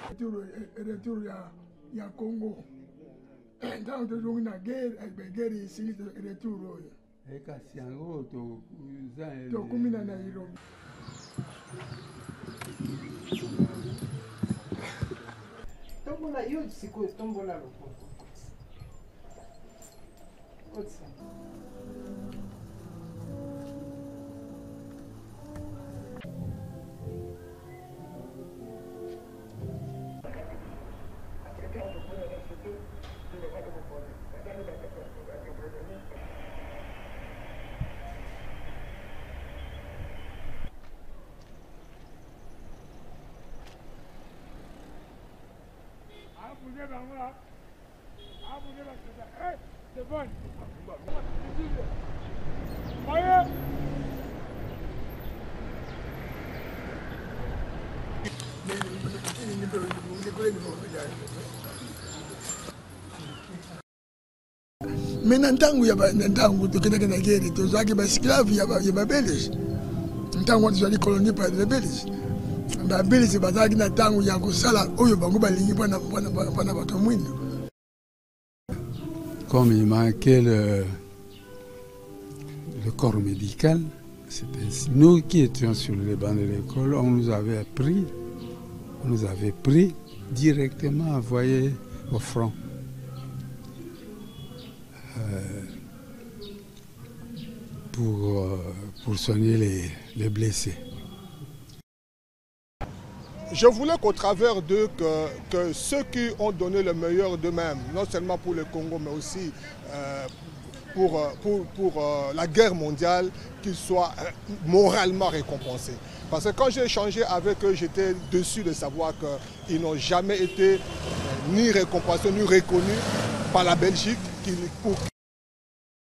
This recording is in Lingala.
Retour ya Congo. Ntango tozongi na guerre ici retour oyo. Kasi yango tokumi na Nairobi. Tombola yo sikoyo tombola loko. Otsa. C'est bon. Maintenant ntango ya ntango tokendaka na guerre tozalaki basclave ya babelge ntango tozali colonie par les belges babelge bazalaki na ntango ya kosala oyo bango balingi mpona bato mwindo. Comme il manquait le corps médical, c'était nous qui étions sur les bancs de l'école, on nous avait pris directement envoyés au front. Pour soigner les blessés. Je voulais qu'au travers d'eux, que ceux qui ont donné le meilleur d'eux-mêmes, non seulement pour le Congo, mais aussi pour la guerre mondiale, qu'ils soient moralement récompensés. Parce que quand j'ai échangé avec eux, j'étais déçu de savoir qu'ils n'ont jamais été ni récompensés, ni reconnus par la Belgique.